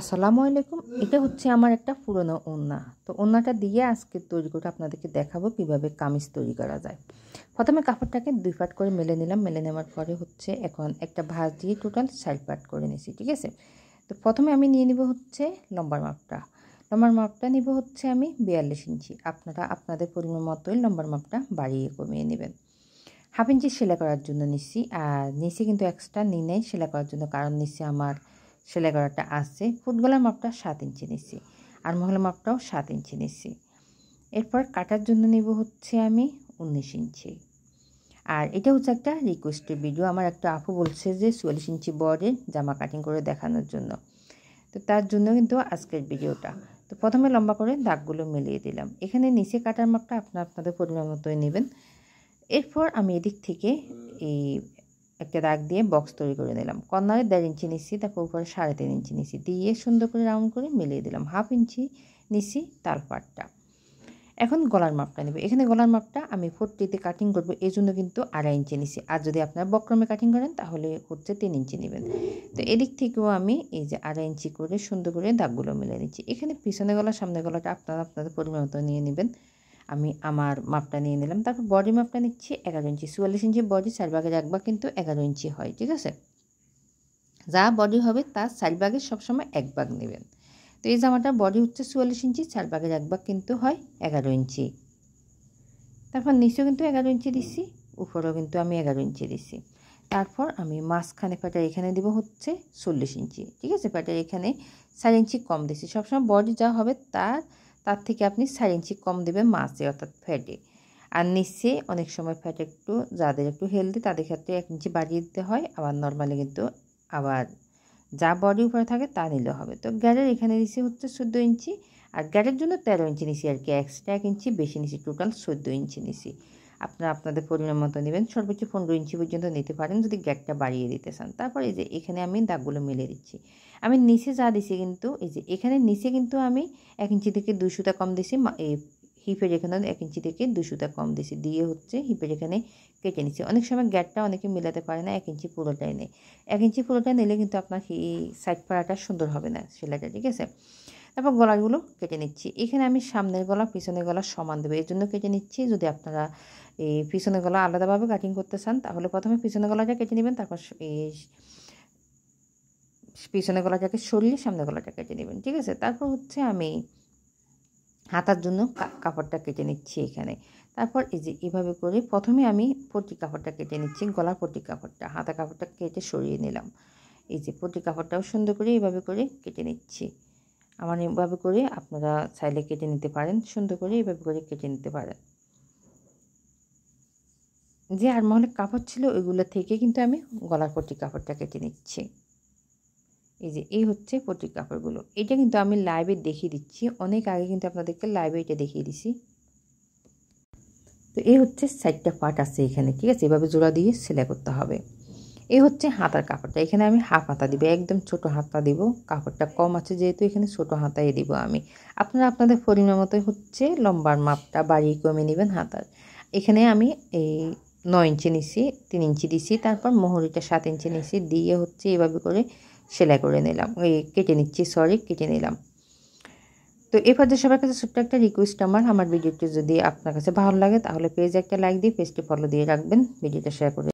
আসসালামু আলাইকুম। এটা হচ্ছে আমার একটা পুরনো ওড়না। তো ওড়নাটা দিয়ে আজকে তৈরি করে আপনাদেরকে দেখাবো কিভাবে কামিজ তৈরি করা যায়। প্রথমে কাপড়টাকে 2 পার্ট করে মেলে নিলাম। মেলে নেওয়ার পরে হচ্ছে এখন একটা ভাঁজ দিয়ে টোটাল 4 পার্ট করে নিয়েছি, ঠিক আছে। তো প্রথমে আমি নিয়ে নিব হচ্ছে লম্বার মাপটা। লম্বার মাপটা নিব হচ্ছে আমি 42 ইঞ্চি। আপনারা আপনাদের পরিমাণ মতোই লম্বার মাপটা বাড়িয়ে কমিয়ে নেবেন। 1/2 ইঞ্চি সেলাই করার জন্য নিচ্ছি, আর নিচে কিন্তু এক্সট্রা নিই নাই সেলাই করার জন্য, কারণ নিচে আমার সেলাই করাটা আছে। ফুট গলার মাপটা 7 ইঞ্চি নিচ্ছি, আর মহলের মাপটাও 7 ইঞ্চি নিচ্ছি। এরপর কাটার জন্য নিব হচ্ছে আমি 19 ইঞ্চি। আর এটা হচ্ছে একটা রিকোয়েস্টের ভিডিও। আমার একটা আপু বলছে যে 44 ইঞ্চি বডির জামা কাটিং করে দেখানোর জন্য, তো তার জন্য কিন্তু আজকের ভিডিওটা। তো প্রথমে লম্বা করে দাগগুলো মিলিয়ে দিলাম। এখানে নিচে কাটার মাপটা আপনাদের পরিমাণ মতোই নেবেন। এরপর আমি এদিক থেকে এই একটা দাগ দিয়ে বক্স তৈরি করে নিলাম। কর্নারে 1.5 ইঞ্চি নিচ্ছি, তারপর উপরে 3.5 ইঞ্চি নিচ্ছি, দিয়ে সুন্দর করে রাউন্ড করে মিলিয়ে দিলাম। 1/2 ইঞ্চি নিচ্ছি তালপাটটা। এখন গলার মাপটা নেব। এখানে গলার মাপটা আমি 40তে কাটিং করব, এই জন্য কিন্তু 2.5 ইঞ্চি নিচ্ছি। আর যদি আপনারা বক্রমে কাটিং করেন তাহলে হচ্ছে 3 ইঞ্চি নেবেন। তো এদিক থেকেও আমি এই যে 2.5 ইঞ্চি করে সুন্দর করে দাগগুলো মিলিয়ে নিচ্ছি। এখানে পিছনে গলা সামনে গলাটা আপনারা আপনাদের পরিমাণ মতো নিয়ে নেবেন। আমি আমার মাপটা নিয়ে নিলাম। তারপর বডি মাপটা নিচ্ছি 11 ইঞ্চি। 44 ইঞ্চি বডি 4 ভাগের 1 ভাগ কিন্তু 11 ইঞ্চি হয়, ঠিক আছে। যা বডি হবে তার 4 ভাগের সবসময় 1 ভাগ নেবেন। তো এই জামাটার বডি হচ্ছে 44 ইঞ্চি, 4 ভাগের 1 ভাগ কিন্তু হয় 11 ইঞ্চি। তারপর নিচেও কিন্তু 11 ইঞ্চি দিচ্ছি, উপরেও কিন্তু আমি 11 ইঞ্চি দিচ্ছি। তারপর আমি মাঝখানে প্যাটার এখানে দিব হচ্ছে 40 ইঞ্চি, ঠিক আছে। প্যাটার এখানে 4 ইঞ্চি কম দিচ্ছি। সবসময় বডি যা হবে তার থেকে আপনি 4 ইঞ্চি কম দেবেন মাঝে, অর্থাৎ ফ্যাটে। আর নিচে অনেক সময় ফ্যাট একটু যাদের একটু হেলদি তাদের ক্ষেত্রে 1 ইঞ্চি বাড়িয়ে দিতে হয়, আবার নর্মালি কিন্তু আবার যা বডি উপরে থাকে তা নিলে হবে। তো গ্যারের এখানে দিচ্ছি হচ্ছে 14 ইঞ্চি, আর গ্যারের জন্য 13 ইঞ্চি নিছি আর কি, এক্সট্রা 1 ইঞ্চি বেশি নিছি, টোটাল 14 ইঞ্চি নিছি। আপনারা আপনাদের পরিমাণ মতো নেবেন। সর্বোচ্চ 15 ইঞ্চি পর্যন্ত নিতে পারেন যদি গ্যারটা বাড়িয়ে দিতে চান। তারপর এই যে এখানে আমি দাগগুলো মিলিয়ে দিচ্ছি। আমি নিচে যা দিছি কিন্তু এই যে এখানে নিচে কিন্তু আমি 1 ইঞ্চি থেকে 2 সুতা কম দিছি, এই হিপের এখানে 1 ইঞ্চি থেকে 2 সুতা কম দিছি, দিয়ে হচ্ছে হিপের এখানে কেটে নিচ্ছি। অনেক সময় গ্যারটা অনেকে মিলাতে পারে না, 1 ইঞ্চি পুরোটাই নেয়। 1 ইঞ্চি পুরোটা নিলে কিন্তু আপনার এই সাইড পাড়াটা সুন্দর হবে না সেলাইটা, ঠিক আছে। তারপর গলাগুলো কেটে নিচ্ছি। এখানে আমি সামনের গলা পিছনের গলা সমান দেবো, এই জন্য কেটে নিচ্ছি। যদি আপনারা এই পিছনের গলা আলাদাভাবে কাটিং করতে চান তাহলে প্রথমে পিছনের গলাটা কেটে নেবেন, তারপর এই পিছনের গলাটাকে সরিয়ে সামনের গলাটা কেটে নেবেন, ঠিক আছে। তারপর হচ্ছে আমি হাতার জন্য কাপড়টা কেটে নিচ্ছি এখানে। তারপর এই যে এভাবে করে প্রথমে আমি পট্টি কাপড়টা কেটে নিচ্ছি, গলার পট্টি কাপড়টা, হাতা কাপড়টা কেটে সরিয়ে নিলাম। এই যে পট্টি কাপড়টাও সুন্দর করে এইভাবে করে কেটে নিচ্ছি। আমার এইভাবে করে আপনারা চাইলে কেটে নিতে পারেন, সুন্দর করে এইভাবে করে কেটে নিতে পারেন। যে আর মহলে কাপড় ছিল ওইগুলো থেকে কিন্তু আমি গলার পট্টি কাপড়টা কেটে নিচ্ছি। এই যে এই হচ্ছে পট্টি কাপড়গুলো। এটা কিন্তু আমি লাইভে দেখিয়ে দিচ্ছি, অনেক আগে কিন্তু আপনাদেরকে লাইভে এটা দেখিয়ে দিছি। তো এই হচ্ছে 4টা পার্ট আছে এখানে, ঠিক আছে। এভাবে জোড়া দিয়ে সেলাই করতে হবে। এই হচ্ছে হাতার কাপড়টা, এখানে আমি হাফ হাতা দিব, একদম ছোট হাতা দিব। কাপড়টা কম আছে যেহেতু এখানে ছোট হাতাই দিব আমি। আপনারা আপনাদের পরিমাণ মতো হচ্ছে লম্বার মাপটা বাড়িয়ে কমে নেবেন হাতার। এখানে আমি এই 9 ইঞ্চি নিছি, 3 ইঞ্চি দিছি, তারপর মোহরিটা 7 ইঞ্চি নিছি, দিয়ে হচ্ছে এভাবে করে সেলাই করে নিলাম, কেটে নিচ্ছি, কেটে নিলাম। তো এই পর্যায়ে সবার কাছে ছোট্ট একটা রিকোয়েস্ট, আমার ভিডিওটি যদি আপনার কাছে ভালো লাগে তাহলে পেজে একটা লাইক দিয়ে পেজটি ফলো দিয়ে রাখবেন, ভিডিওটা শেয়ার করে